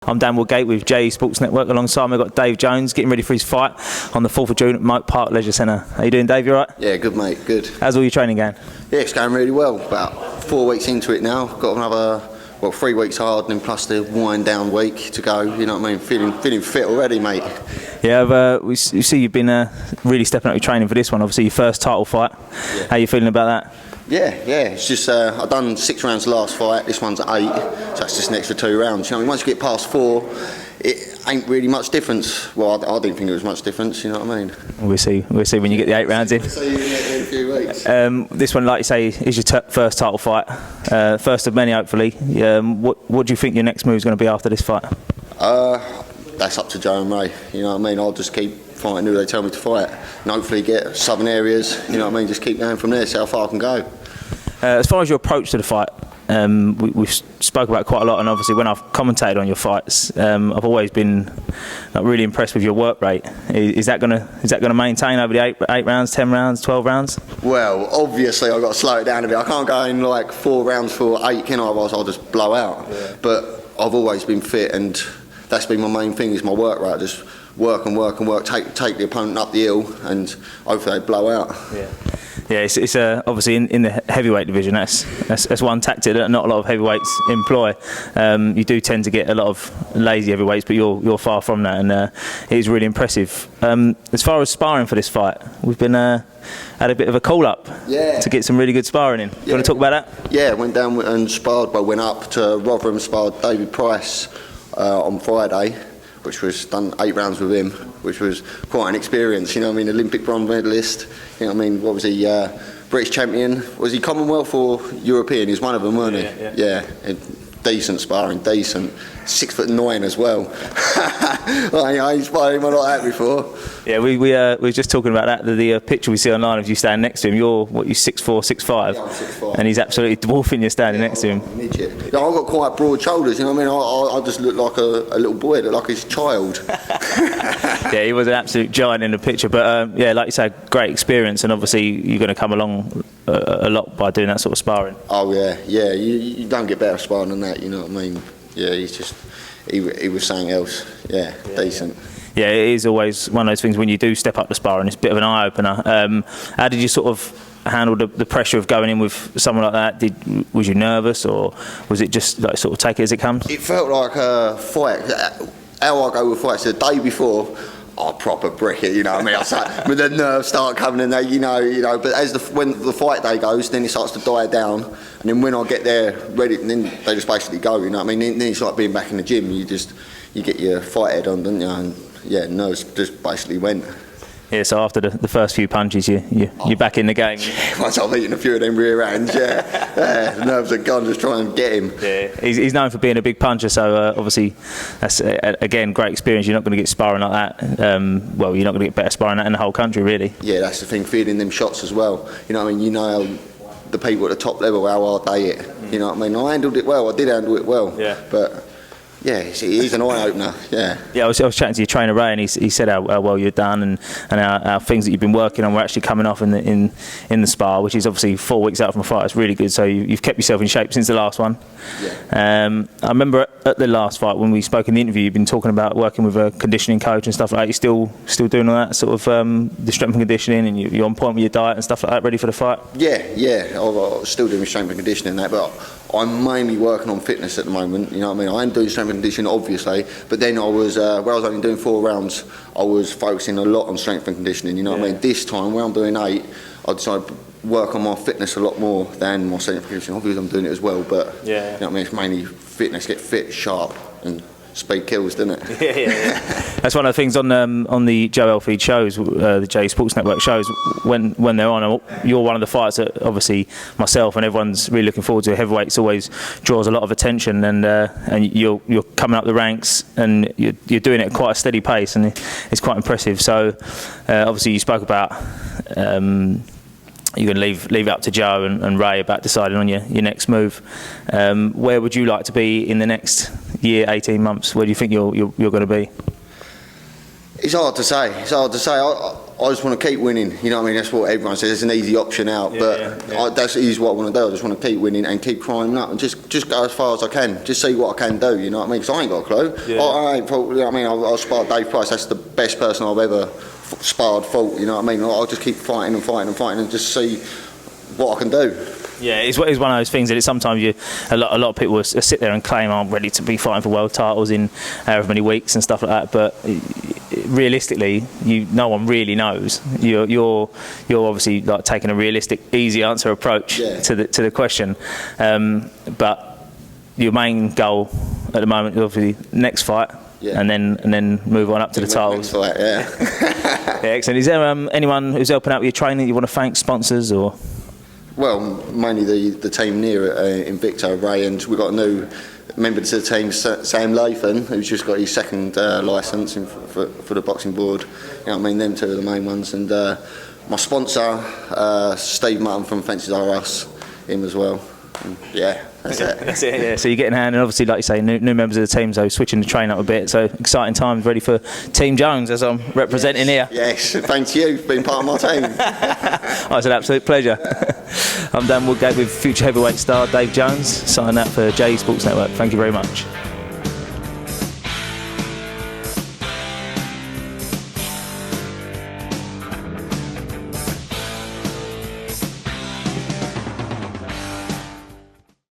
I'm Dan Woodgate with JE Sports Network. Alongside me, I've got Dave Jones getting ready for his fight on the 4th of June at Mote Park Leisure Centre. How you doing, Dave? You all right? Yeah, good mate, good. How's all your training going? Yeah, it's going really well. About 4 weeks into it now. Got another 3 weeks hard, and then plus the wind down week to go. You know what I mean? Feeling fit already, mate. Yeah, we see you've been really stepping up your training for this one. Obviously, your first title fight. Yeah. How are you feeling about that? Yeah. It's just I've done 6 rounds last fight. This one's 8, so that's just an extra 2 rounds. You know what I mean? Once you get past 4, it ain't really much difference. Well, I didn't think it was much difference. You know what I mean? We'll see when you get the 8 rounds in. We'll see in a few weeks. This one, like you say, is your first title fight, first of many, hopefully. What do you think your next move is going to be after this fight? That's up to Joe and Ray. You know what I mean? I'll just keep fighting who they tell me to fight, and hopefully get southern areas. You know what I mean? Just keep going from there. See how far I can go. As far as your approach to the fight, we've spoke about it quite a lot, and obviously when I've commentated on your fights, I've always been really impressed with your work rate. Is that gonna maintain over the 8 rounds, 10 rounds, 12 rounds? Well, obviously I've got to slow it down a bit. I can't go in like 4 rounds for 8, can I? Otherwise I'll just blow out. Yeah. But I've always been fit, and that's been my main thing, is my work rate. Just work and work and work. Take the opponent up the hill, and hopefully they blow out. Yeah, it's obviously in the heavyweight division. That's one tactic that not a lot of heavyweights employ. You do tend to get a lot of lazy heavyweights, but you're far from that, and it is really impressive. As far as sparring for this fight, we've been had a bit of a call up to get some really good sparring in. You want to talk about that? Yeah, went down and sparred. Well, went up to Rotherham, sparred David Price on Friday, which was done 8 rounds with him, which was quite an experience. You know what I mean? Olympic bronze medalist. You know what I mean? What was he? British champion. Was he Commonwealth or European? He was one of them, weren't he? Yeah. Decent sparring, decent. 6'9" as well. I ain't sparred him like that before. Yeah, we were just talking about that. The picture we see online of you standing next to him. You're 6'4", 6'5", yeah, I'm 6'5", and he's absolutely dwarfing you standing next to him. Yeah, I've got quite broad shoulders. You know what I mean? I just look like a little boy, look like his child. Yeah, he was an absolute giant in the picture. But yeah, like you said, great experience, and obviously you're going to come along a lot by doing that sort of sparring. Oh yeah. You don't get better sparring than that. You know what I mean? Yeah, he was something else. Yeah, decent. Yeah, it is always one of those things when you do step up the sparring, it's a bit of an eye-opener. How did you sort of handle the pressure of going in with someone like that? Was you nervous, or was it just like sort of take it as it comes? It felt like a fight. How I go with fights, the day before, I proper brick it, you know what I mean? I start, with the nerves start coming, and they, you know. But when the fight day goes, then it starts to die down, and then when I get there ready, then they just basically go, you know what I mean? Then it's like being back in the gym. You get your fight head on, don't you? And yeah, nerves just basically went. Yeah, so after the first few punches, you're back in the game. Once I've eaten a few of them rear hands, the nerves are gone, just trying to get him. Yeah, he's known for being a big puncher, so obviously that's, again, great experience. You're not going to get sparring like that. Well, you're not going to get better sparring than that in the whole country, really. Yeah, that's the thing, feeling them shots as well. You know what I mean? You know how the people at the top level, how hard they hit. You know what I mean? I handled it well. I did handle it well. Yeah. But yeah, he's an eye-opener, yeah. Yeah, I was chatting to your trainer, Ray, and he said how well you've done, and how things that you've been working on were actually coming off in the spar, which is obviously 4 weeks out from a fight. It's really good, so you've kept yourself in shape since the last one. Yeah. I remember at the last fight, when we spoke in the interview, you've been talking about working with a conditioning coach and stuff like that. You still doing all that sort of the strength and conditioning, and you're on point with your diet and stuff like that, ready for the fight? Yeah. I'm still doing strength and conditioning and that, but I'm mainly working on fitness at the moment. You know what I mean? I am doing strength and conditioning, obviously, but then I was where I was only doing 4 rounds, I was focusing a lot on strength and conditioning. You know what I mean? This time, where I'm doing 8, I decided to work on my fitness a lot more than my strength and conditioning. Obviously, I'm doing it as well, but you know what I mean? It's mainly fitness, get fit, sharp, and speed kills, doesn't it? Yeah. That's one of the things on the Joe Elfeed shows, the JE Sports Network shows, when they're on. You're one of the fights that obviously myself and everyone's really looking forward to. Heavyweights always draws a lot of attention, and you're coming up the ranks, and you're doing it at quite a steady pace, and it's quite impressive. So obviously you spoke about you're going to leave it up to Joe and Ray about deciding on your next move. Where would you like to be in the next year, 18 months? Where do you think you're going to be? It's hard to say. It's hard to say. I just want to keep winning. You know what I mean? That's what everyone says. It's an easy option out, that is what I want to do. I just want to keep winning and keep climbing up and just go as far as I can. Just see what I can do. You know what I mean? Because I ain't got a clue. Yeah. I ain't. You know what I mean? I'll spar Dave Price. That's the best person I've ever sparred. Fought. You know what I mean? I'll just keep fighting and just see what I can do. Yeah, it's one of those things that sometimes a lot of people will sit there and claim I'm ready to be fighting for world titles in however many weeks and stuff like that, but realistically, no one really knows. You're obviously like taking a realistic, easy answer approach to the question, but your main goal at the moment is obviously next fight. Yeah. And then move on up to the titles. Fight, yeah. Excellent. Is there anyone who's helping out with your training you want to thank, sponsors or? Well, mainly the team near Invicta, Ray, and we've got a new member to the team, Sam Lathan, who's just got his second licence for the boxing board. You know what I mean? Them two are the main ones. And my sponsor, Steve Mutton from Fences R Us, him as well. And yeah, that's it. That's it, yeah. So you're getting a hand, and obviously, like you say, new members of the team, so switching the train up a bit. So exciting times, ready for Team Jones, as I'm representing here. Yes, thanks to you for being part of my team. Oh, it's an absolute pleasure. I'm Dan Woodgate with future heavyweight star Dave Jones, signing up for JE Sports Network. Thank you very much.